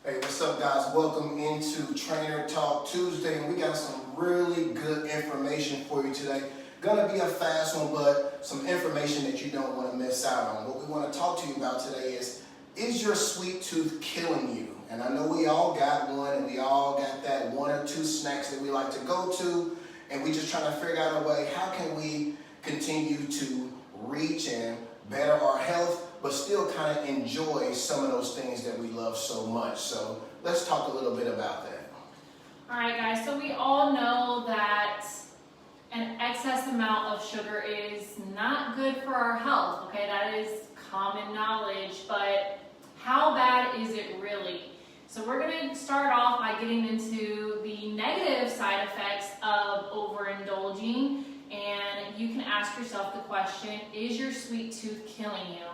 Hey, what's up, guys? Welcome into Trainer Talk Tuesday, and we got some really good information for you today. Gonna be a fast one, but some information that you don't want to miss out on. What we want to talk to you about today is your sweet tooth killing you? And I know we all got one, and we all got that one or two snacks that we like to go to, and we just trying to figure out a way, how can we continue to reach and better our health, but still kind of enjoy some of those things that we love so much. So let's talk a little bit about that. All right, guys, so we all know that an excess amount of sugar is not good for our health, okay? That is common knowledge, but how bad is it really? So we're gonna start off by getting into the negative side effects of overindulging, and you can ask yourself the question, is your sweet tooth killing you?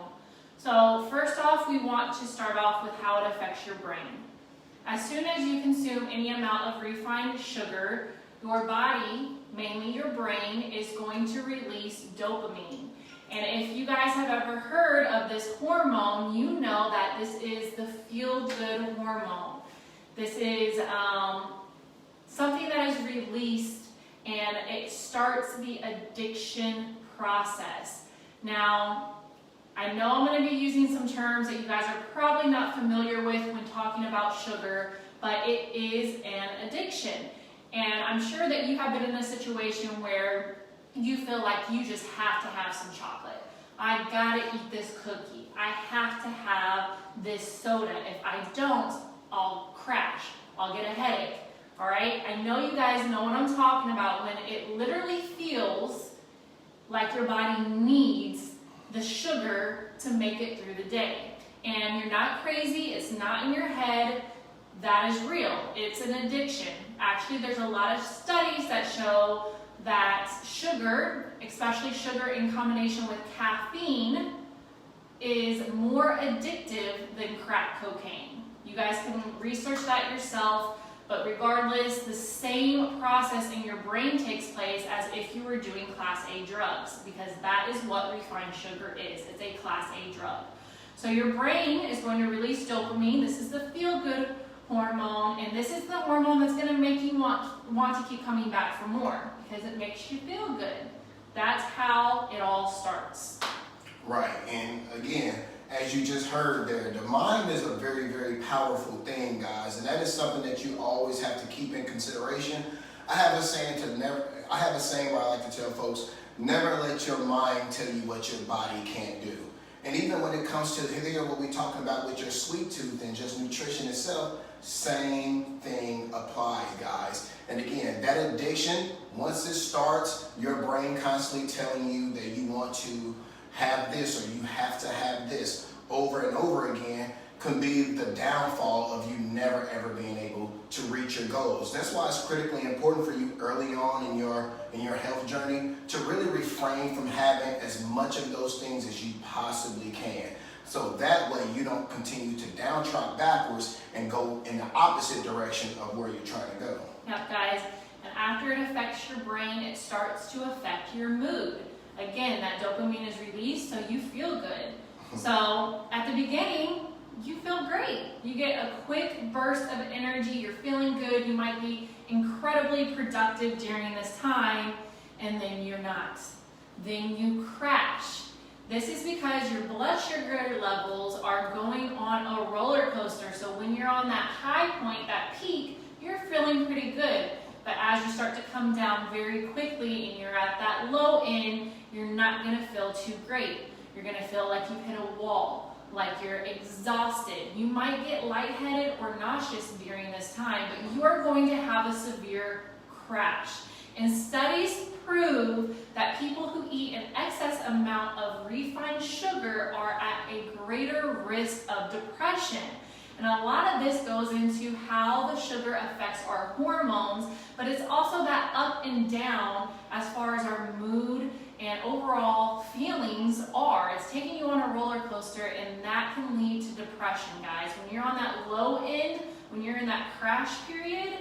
So first off, we want to start off with how it affects your brain. As soon as you consume any amount of refined sugar, your body, mainly your brain, is going to release dopamine. And if you guys have ever heard of this hormone, you know that this is the feel-good hormone. This is something that is released, and it starts the addiction process. Now, I know I'm going to be using some terms that you guys are probably not familiar with when talking about sugar, but it is an addiction. And I'm sure that you have been in a situation where you feel like you just have to have some chocolate. I gotta eat this cookie. I have to have this soda. If I don't, I'll crash. I'll get a headache. All right? I know you guys know what I'm talking about when it literally feels like your body needs the sugar to make it through the day. And you're not crazy. It's not in your head. That is real. It's an addiction. Actually, there's a lot of studies that show that sugar, especially sugar in combination with caffeine, is more addictive than crack cocaine. You guys can research that yourself, but regardless, the same process in your brain takes place as if you were doing Class A drugs, because that is what refined sugar is. It's a Class A drug. So your brain is going to release dopamine. This is the feel-good hormone, and this is the hormone that's going to make you want to keep coming back for more, because it makes you feel good. That's how it all starts. Right, and again, as you just heard there, the mind is a very, very powerful thing, guys, and that is something that you always have to keep in consideration. I have a saying where I like to tell folks, never let your mind tell you what your body can't do. And even when it comes to here, what we're talking about with your sweet tooth and just nutrition itself, same thing applies, guys. And again, that addiction, once it starts, your brain constantly telling you that you want to have this or you have to have this over and over again, can be the downfall of you never ever being able to reach your goals. That's why it's critically important for you early on in your health journey to really refrain from having as much of those things as you possibly can. So that way you don't continue to downtrack backwards and go in the opposite direction of where you're trying to go. Yep, guys. And after it affects your brain, it starts to affect your mood. Again, that dopamine is released, so you feel good. So at the beginning, you feel great. You get a quick burst of energy. You're feeling good. You might be incredibly productive during this time, and then you're not. Then you crash. This is because your blood sugar levels are going on a roller coaster. So when you're on that high point, that peak, you're feeling pretty good. But as you start to come down very quickly and you're at that low end, you're not going to feel too great. You're going to feel like you've hit a wall, like you're exhausted. You might get lightheaded or nauseous during this time, but you are going to have a severe crash. And studies prove that people who eat an excess amount of refined sugar are at a greater risk of depression. And a lot of this goes into how the sugar affects our hormones, but it's also that up and down as far as our mood and overall feelings are. It's taking you on a roller coaster, and that can lead to depression, guys. When you're on that low end, when you're in that crash period,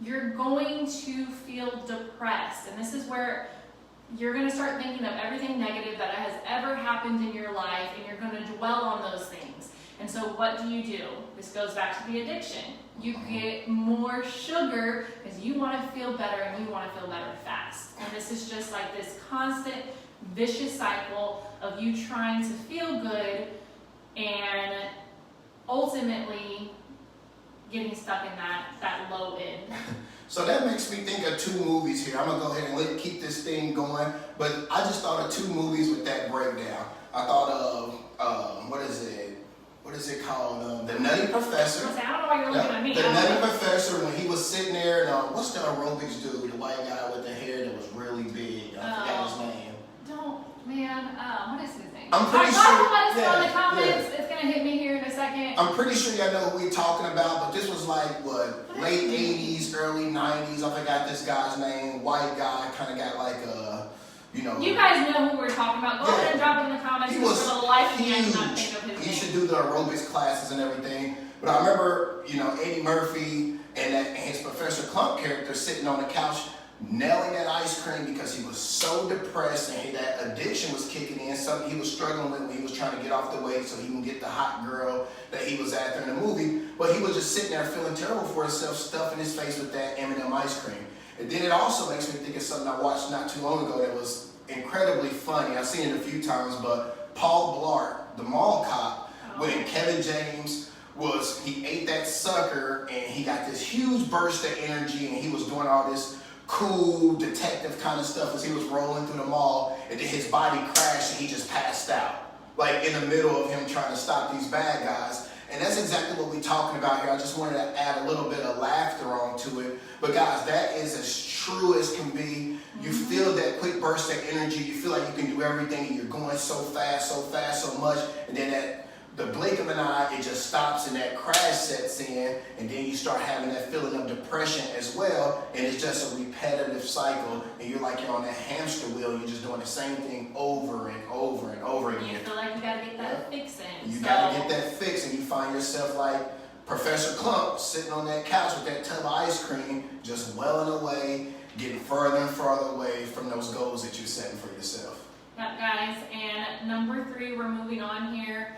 you're going to feel depressed. And this is where you're going to start thinking of everything negative that has ever happened in your life, and you're going to dwell on those things. And so what do? This goes back to the addiction. You get more sugar because you want to feel better and you want to feel better fast. And this is just like this constant vicious cycle of you trying to feel good and ultimately getting stuck in that low end. So that makes me think of two movies here. I'm going to go ahead and keep this thing going. But I just thought of two movies with that breakdown. I thought of, what is it called? The Nutty Professor. I don't know why you're looking at me. The Nutty Professor, when he was sitting there, and what's the aerobics dude, the white guy with the hair that was really big? I forgot his name. What is his name? I'm pretty sure. Let us know in the comments. It's going to hit me here in a second. I'm pretty sure y'all know who we're talking about, but this was like, late 80s, early 90s. I forgot this guy's name. White guy, kind of got like a, You guys know who we're talking about. Go ahead and drop it in the comments. He was for the life of me, I huge. cannot think of his name. He should do the aerobics classes and everything. But I remember, Eddie Murphy and his Professor Clump character sitting on the couch nailing that ice cream because he was so depressed and that addiction was kicking in, something he was struggling with when he was trying to get off the weight so he can get the hot girl that he was after in the movie. But he was just sitting there feeling terrible for himself, stuffing his face with that M&M ice cream. And then it also makes me think of something I watched not too long ago that was incredibly funny. I've seen it a few times, but Paul Blart, the mall cop, when Kevin James he ate that sucker and he got this huge burst of energy and he was doing all this cool detective kind of stuff as he was rolling through the mall, and then his body crashed and he just passed out, like in the middle of him trying to stop these bad guys. And that's exactly what we're talking about here. I just wanted to add a little bit of laughter onto it. But guys, that is as true as can be. You feel that quick burst of energy. You feel like you can do everything and you're going so fast, so much. And then the blink of an eye, it just stops and that crash sets in. And then you start having that feeling of depression as well. And it's just a repetitive cycle. And you're like you're on that hamster wheel. You're just doing the same thing over and over and over again. You feel like you got to get that fix in. You got to get that fix, and you find yourself like Professor Clump sitting on that couch with that tub of ice cream, just welling away, getting further and further away from those goals that you're setting for yourself. Yep, guys. And number 3, we're moving on here.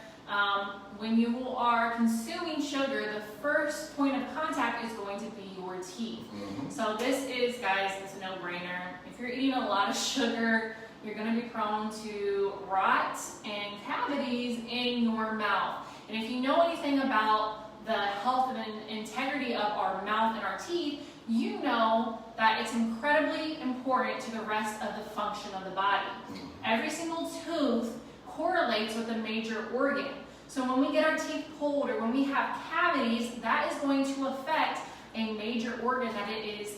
When you are consuming sugar, the first point of contact is going to be your teeth. So this is, guys, it's a no-brainer. If you're eating a lot of sugar, you're going to be prone to rot and cavities in your mouth. And if you know anything about the health and integrity of our mouth and our teeth, you know that it's incredibly important to the rest of the function of the body. Every single tooth correlates with a major organ. So when we get our teeth pulled or when we have cavities, that is going to affect a major organ that it is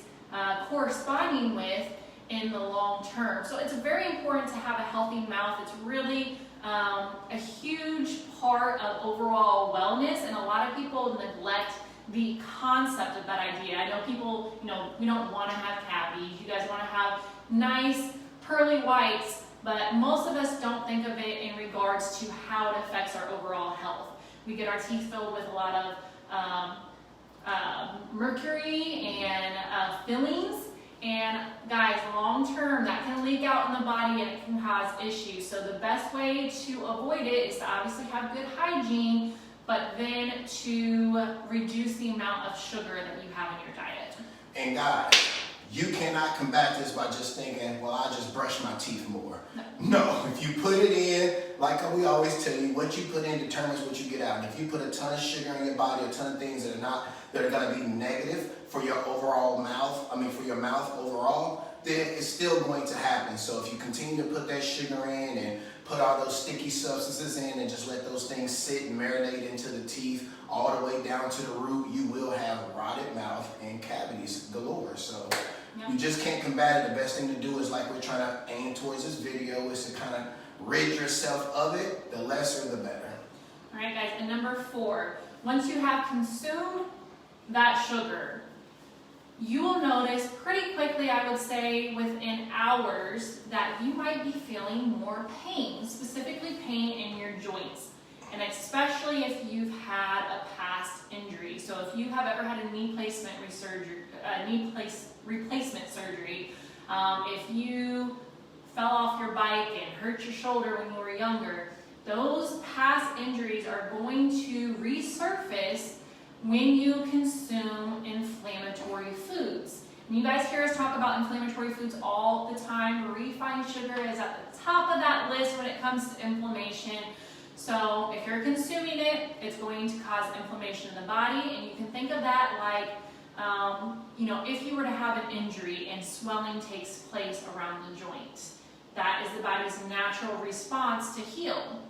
corresponding with in the long term. So it's very important to have a healthy mouth. It's really a huge part of overall wellness, and a lot of people neglect the concept of that idea. I know people, we don't want to have cavities. You guys want to have nice pearly whites, but most of us don't think of it in regards to how it affects our overall health. We get our teeth filled with a lot of mercury and fillings. And guys, long term, that can leak out in the body and it can cause issues. So the best way to avoid it is to obviously have good hygiene, but then to reduce the amount of sugar that you have in your diet. And guys, you cannot combat this by just thinking, well, I just brush my teeth more. No, if you put it in, like we always tell you, what you put in determines what you get out. And if you put a ton of sugar in your body, a ton of things that are going to be negative for your overall mouth, for your mouth overall, then it's still going to happen. So if you continue to put that sugar in and put all those sticky substances in and just let those things sit and marinate into the teeth all the way down to the root, you will have rotted mouth and cavities galore. So you just can't combat it. The best thing to do is, like we're trying to aim towards this video, is to kind of rid yourself of it. The lesser, the better. All right, guys. And number 4, once you have consumed that sugar, you will notice pretty quickly, I would say within hours, that you might be feeling more pain, specifically pain in your joints. And especially if you've had a past injury. So if you have ever had a knee replacement surgery, if you fell off your bike and hurt your shoulder when you were younger, those past injuries are going to resurface when you consume inflammatory foods. And you guys hear us talk about inflammatory foods all the time. Refined sugar is at the top of that list when it comes to inflammation. So if you're consuming it, it's going to cause inflammation in the body, and you can think of that like, if you were to have an injury and swelling takes place around the joint. That is the body's natural response to heal.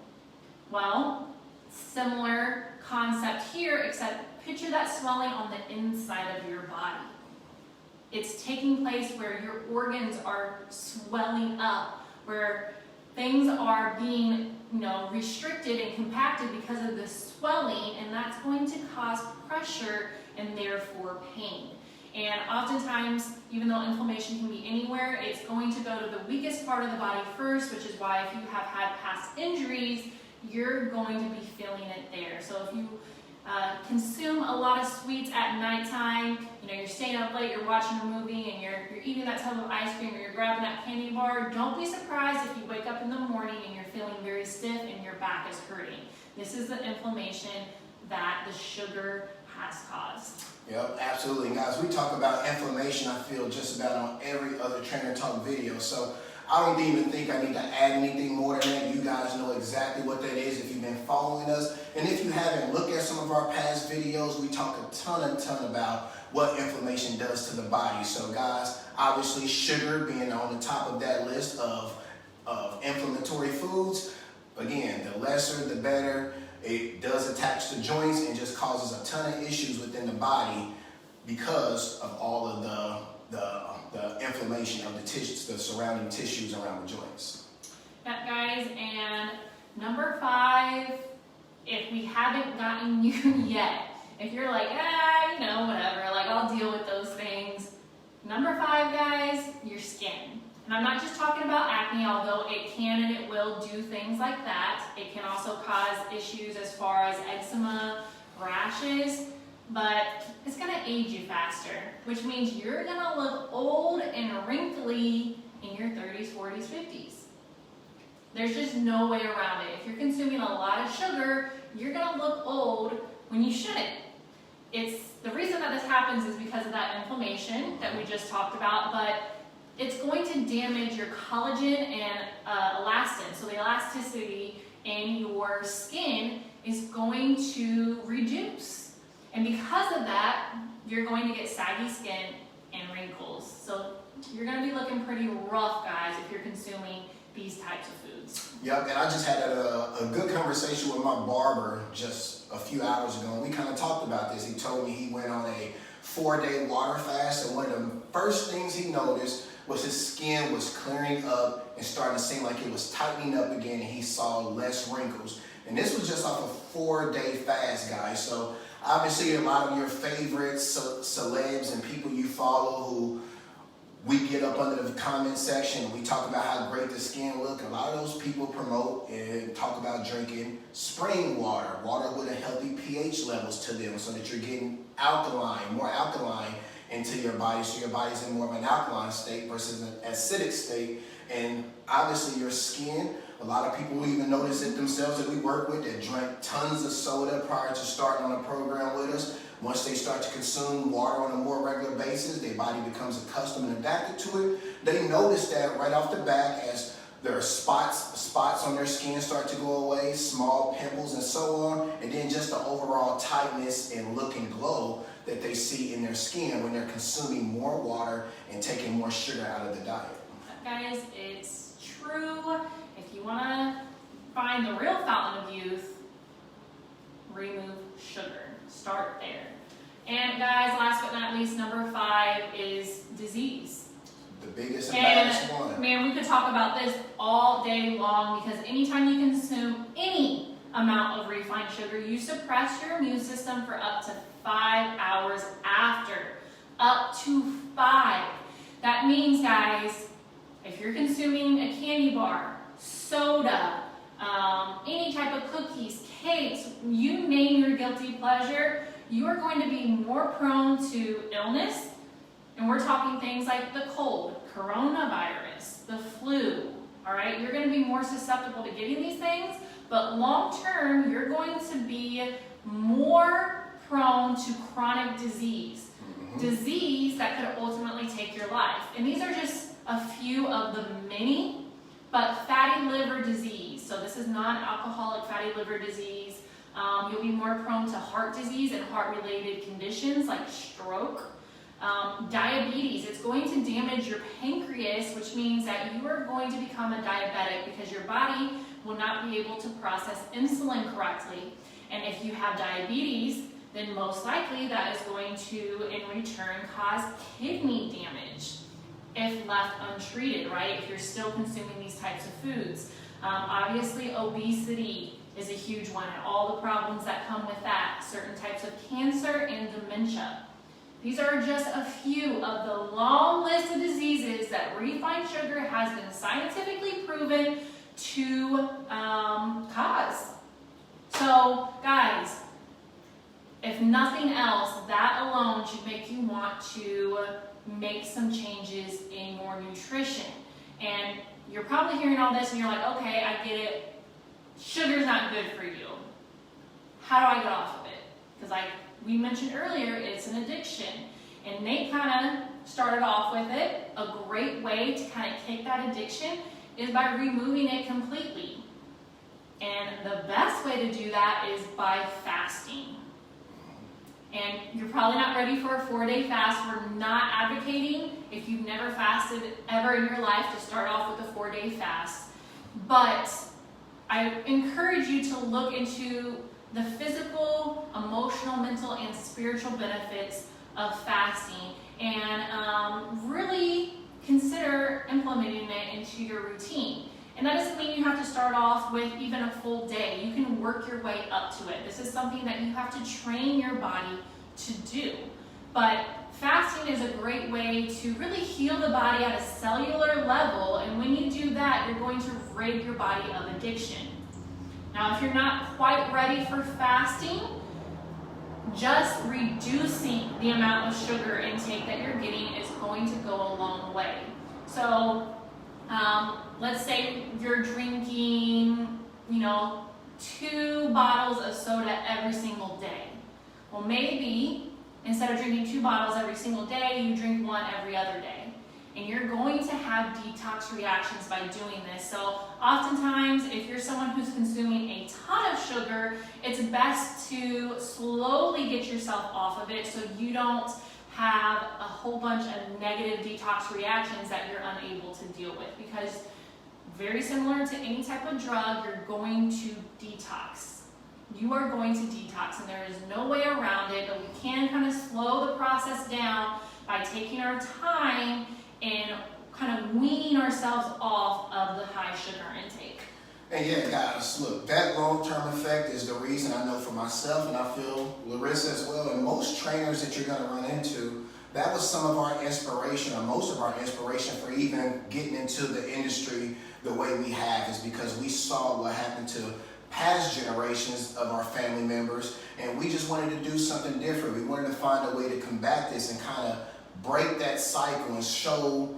Well, similar concept here, except picture that swelling on the inside of your body. It's taking place where your organs are swelling up, where things are being, restricted and compacted because of the swelling, and that's going to cause pressure and therefore pain. And oftentimes, even though inflammation can be anywhere, it's going to go to the weakest part of the body first, which is why if you have had past injuries, you're going to be feeling it there. So if you consume a lot of sweets at nighttime, you're staying up late, you're watching a movie, and you're eating that tub of ice cream, or you're grabbing that candy bar, don't be surprised if you wake up in the morning and you're feeling very stiff and your back is hurting. This is the inflammation that the sugar has caused. Yep, absolutely. Guys, we talk about inflammation, I feel, just about on every other Trainer Talk video. So I don't even think I need to add anything more than that. You guys know exactly what that is if you've been following us. And if you haven't, look at some of our past videos. We talk a ton about what inflammation does to the body. So guys, obviously sugar being on the top of that list of inflammatory foods. Again, the lesser, the better. It does attach to joints and just causes a ton of issues within the body because of all of the inflammation of the tissues, the surrounding tissues around the joints. Yeah, guys, and number 5, if we haven't gotten you yet, if you're like, whatever, like I'll deal with those things. Number 5, guys, your skin. And I'm not just talking about acne, although it can and it will do things like that. It can also cause issues as far as eczema, rashes, but it's gonna age you faster, which means you're gonna look old and wrinkly in your 30s, 40s, 50s. There's just no way around it. If you're consuming a lot of sugar, you're gonna look old when you shouldn't. It's the reason that this happens is because of that inflammation that we just talked about, but it's going to damage your collagen and elastin. So the elasticity in your skin is going to reduce. And because of that, you're going to get saggy skin and wrinkles. So you're going to be looking pretty rough, guys, if you're consuming these types of foods. Yep, and I just had a good conversation with my barber just a few hours ago, and we kind of talked about this. He told me he went on a 4-day water fast, and one of the first things he noticed was his skin was clearing up and starting to seem like it was tightening up again, and he saw less wrinkles. And this was just off a 4-day fast, guys. So obviously a lot of your favorite celebs and people you follow who we get up under the comment section, we talk about how great the skin look. A lot of those people promote and talk about drinking spring water, water with a healthy pH levels to them so that you're getting more alkaline into your body, so your body's in more of an alkaline state versus an acidic state. And obviously your skin, a lot of people even notice it themselves that we work with that drank tons of soda prior to starting on a program with us. Once they start to consume water on a more regular basis, their body becomes accustomed and adapted to it. They notice that right off the bat as their spots on their skin start to go away, small pimples and so on, and then just the overall tightness and look and glow that they see in their skin when they're consuming more water and taking more sugar out of the diet. Guys, it's true. If you want to find the real fountain of youth, remove sugar. Start there. And guys, last but not least, number 5 is disease. The biggest and baddest one. Man, we could talk about this all day long because anytime you consume any amount of refined sugar, you suppress your immune system for up to 5 hours after. Up to 5. That means, guys, if you're consuming a candy bar, soda, any type of cookies, cakes, you name your guilty pleasure, you are going to be more prone to illness. And we're talking things like the cold, coronavirus, the flu, all right? You're going to be more susceptible to getting these things, but long term, you're going to be more prone to chronic disease. Disease that could ultimately take your life. And these are just a few of the many, but fatty liver disease, so this is non-alcoholic fatty liver disease. You'll be more prone to heart disease and heart-related conditions like stroke. Diabetes, it's going to damage your pancreas, which means that you are going to become a diabetic because your body will not be able to process insulin correctly. And if you have diabetes, then most likely that is going to, in return, cause kidney damage if left untreated, right? If you're still consuming these types of foods. Obviously, obesity is a huge one, and all the problems that come with that. Certain types of cancer and dementia. These are just a few of the long list of diseases that refined sugar has been scientifically proven to cause. So, guys, if nothing else, that alone should make you want to make some changes in your nutrition. And you're probably hearing all this and you're like, okay, I get it. Sugar's not good for you. How do I get off of it? Because like we mentioned earlier, it's an addiction. And Nate kind of started off with it. A great way to kind of kick that addiction is by removing it completely. And the best way to do that is by fasting. And you're probably not ready for a 4-day fast. We're not advocating, if you've never fasted ever in your life, to start off with a 4-day fast. But I encourage you to look into the physical, emotional, mental, and spiritual benefits of fasting and really consider implementing it into your routine. And that doesn't mean you have to start off with even a full day. You can work your way up to it. This is something that you have to train your body to do. But fasting is a great way to really heal the body at a cellular level. And when you do that, you're going to rid your body of addiction. Now, if you're not quite ready for fasting, just reducing the amount of sugar intake that you're getting is going to go a long way. So, let's say you're drinking, 2 bottles of soda every single day. Well, maybe instead of drinking 2 bottles every single day, you drink 1 every other day. And you're going to have detox reactions by doing this. So oftentimes, if you're someone who's consuming a ton of sugar, it's best to slowly get yourself off of it so you don't have a whole bunch of negative detox reactions that you're unable to deal with. Because very similar to any type of drug, you're going to detox. You are going to detox, and there is no way around it, but we can kind of slow the process down by taking our time and kind of weaning ourselves off of the high sugar intake. And yeah, guys, look, that long-term effect is the reason I know for myself, and I feel Larissa as well, and most trainers that you're going to run into, that was some of our inspiration, or most of our inspiration for even getting into the industry the way we have, is because we saw what happened to past generations of our family members, and we just wanted to do something different. We wanted to find a way to combat this and kind of break that cycle and show,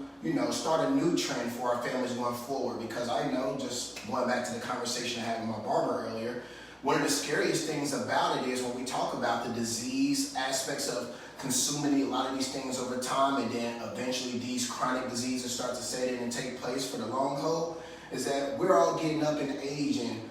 start a new trend for our families going forward. Because I know, just going back to the conversation I had with my barber earlier, one of the scariest things about it is when we talk about the disease aspects of consuming a lot of these things over time, and then eventually these chronic diseases start to set in and take place for the long haul, is that we're all getting up in age. And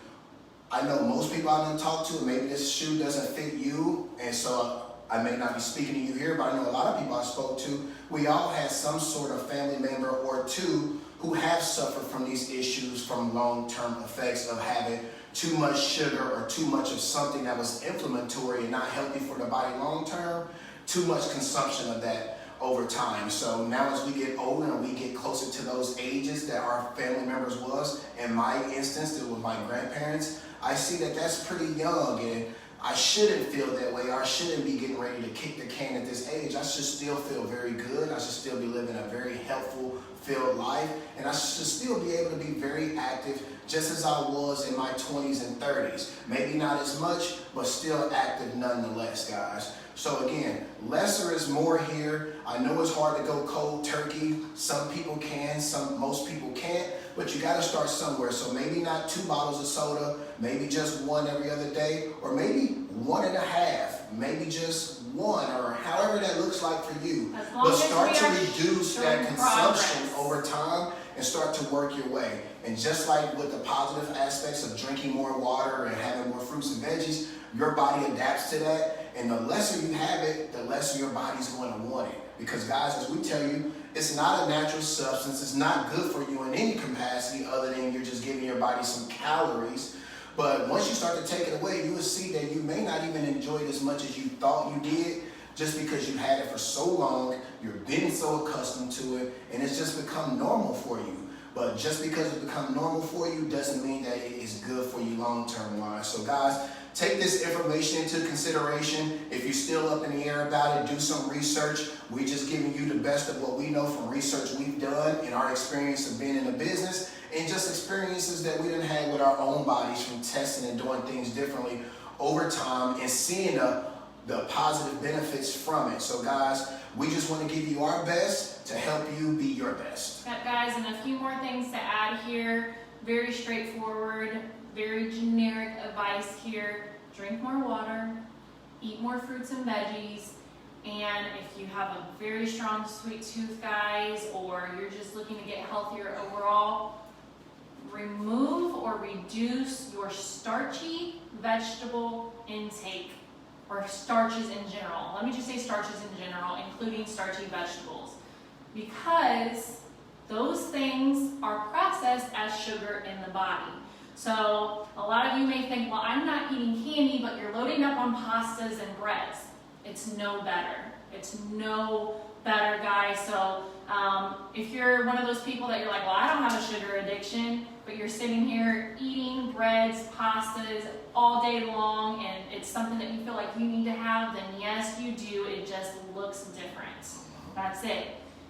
I know most people I done talk to, maybe this shoe doesn't fit you, and so I may not be speaking to you here, but I know a lot of people I spoke to, we all had some sort of family member or two who have suffered from these issues, from long-term effects of having too much sugar or too much of something that was inflammatory and not healthy for the body long-term, too much consumption of that over time. So now as we get older and we get closer to those ages that our family members was, in my instance, it was my grandparents, I see that that's pretty young, and I shouldn't feel that way. I shouldn't be getting ready to kick the can at this age. I should still feel very good. I should still be living a very healthful, filled life. And I should still be able to be very active just as I was in my 20s and 30s. Maybe not as much, but still active nonetheless, guys. So again, lesser is more here. I know it's hard to go cold turkey. Some people can, most people can't, but you got to start somewhere. So maybe not 2 bottles of soda, maybe just 1 every other day, or maybe 1.5, maybe just 1, or however that looks like for you. But start to reduce that consumption over time and start to work your way. And just like with the positive aspects of drinking more water and having more fruits and veggies, your body adapts to that. And the lesser you have it, the lesser your body's going to want it. Because guys, as we tell you, it's not a natural substance. It's not good for you in any capacity other than you're just giving your body some calories. But once you start to take it away, you will see that you may not even enjoy it as much as you thought you did, just because you've had it for so long, you've been so accustomed to it, and it's just become normal for you. But just because it's become normal for you doesn't mean that it is good for you long-term wise. So guys, take this information into consideration. If you're still up in the air about it, do some research. We're just giving you the best of what we know from research we've done and our experience of being in the business, and just experiences that we done had with our own bodies from testing and doing things differently over time and seeing the positive benefits from it. So guys, we just want to give you our best to help you be your best. Yeah, guys, and a few more things to add here. Very straightforward, very generic advice here. Drink more water, eat more fruits and veggies, and if you have a very strong sweet tooth, guys, or you're just looking to get healthier overall, remove or reduce your starchy vegetable intake, or starches in general. Let me just say starches in general, including starchy vegetables, because those things are processed as sugar in the body. So a lot of you may think, well, I'm not eating candy, but you're loading up on pastas and breads. It's no better. It's no better, guys. So if you're one of those people that you're like, well, I don't have a sugar addiction, but you're sitting here eating breads, pastas all day long, and it's something that you feel like you need to have, then yes, you do. It just looks different. That's it.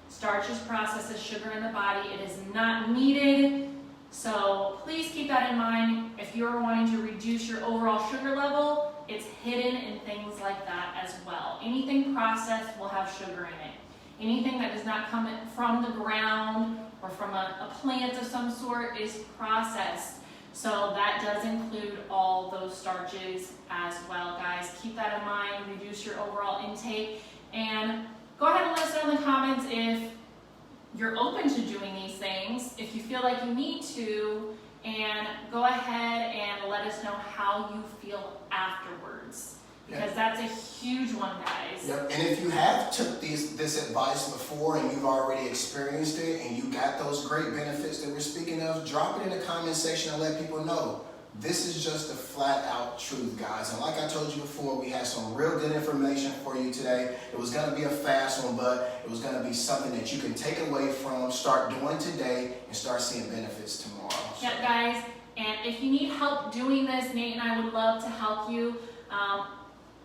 Starch is processed as sugar in the body. It is not needed. So please keep that in mind. If you're wanting to reduce your overall sugar level, it's hidden in things like that as well. Anything processed will have sugar in it. Anything that does not come from the ground or from a plant of some sort is processed. So that does include all those starches as well, guys. Keep that in mind. Reduce your overall intake. And go ahead and let us know in the comments if you're open to doing these things, if you feel like you need to, and go ahead and let us know how you feel afterwards. Because that's a huge one, guys. Yep. And if you have took this advice before and you've already experienced it and you got those great benefits that we're speaking of, drop it in the comment section and let people know. This is just the flat out truth, guys. And like I told you before, we had some real good information for you today. It was going to be a fast one, but it was going to be something that you can take away from, start doing today, and start seeing benefits tomorrow. So. Yeah, guys. And if you need help doing this, Nate and I would love to help you.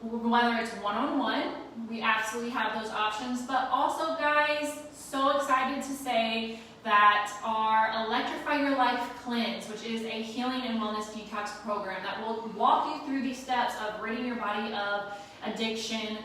Whether it's one-on-one, we absolutely have those options. But also, guys, so excited to say that our Electrify Your Life Cleanse, which is a healing and wellness detox program that will walk you through these steps of ridding your body of addiction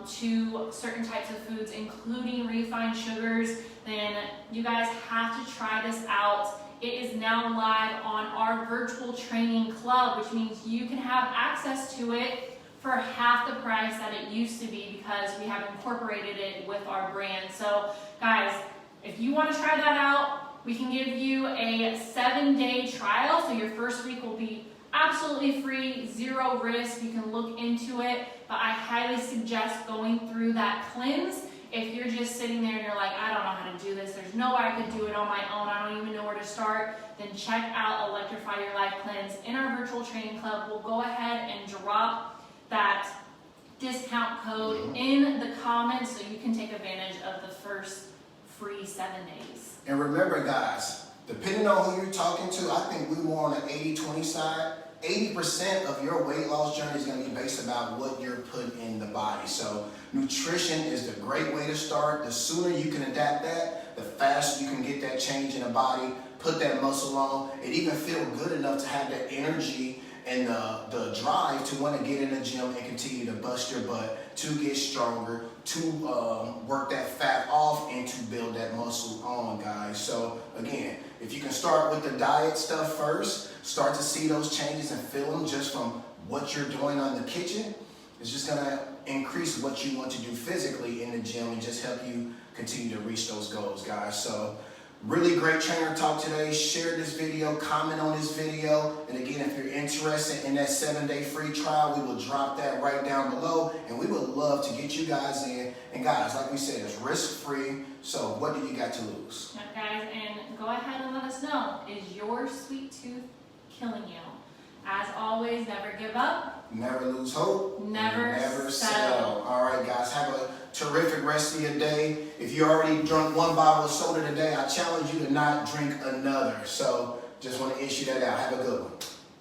to certain types of foods, including refined sugars, then you guys have to try this out. It is now live on our virtual training club, which means you can have access to it for half the price that it used to be because we have incorporated it with our brand. So guys, if you want to try that out, we can give you a 7-day trial. So your first week will be absolutely free, zero risk. You can look into it, but I highly suggest going through that cleanse. If you're just sitting there and you're like, I don't know how to do this, there's no way I could do it on my own, I don't even know where to start, then check out Electrify Your Life Cleanse in our virtual training club. We'll go ahead and drop that discount code in the comments so you can take advantage of the first free 7 days. And remember, guys, depending on who you're talking to, I think we're more on the 80-20 side. 80% of your weight loss journey is going to be based about what you're putting in the body. So nutrition is the great way to start. The sooner you can adapt that, the faster you can get that change in the body. put that muscle on, and even feel good enough to have that energy and the drive to want to get in the gym and continue to bust your butt, to get stronger, to work that fat off, and to build that muscle on, guys. So again, if you can start with the diet stuff first, start to see those changes and feel them just from what you're doing on the kitchen, it's just gonna increase what you want to do physically in the gym and just help you continue to reach those goals, guys. So really great trainer talk today. Share this video, comment on this video. And again, if you're interested in that 7-day free trial, we will drop that right down below. And we would love to get you guys in. And guys, like we said, it's risk-free. So what do you got to lose? Yeah, guys, and go ahead and let us know, is your sweet tooth killing you? As always, never give up. Never lose hope. Never settle. All right, guys, have a terrific rest of your day. If you already drunk 1 bottle of soda today, I challenge you to not drink another. So just want to issue that out. Have a good one.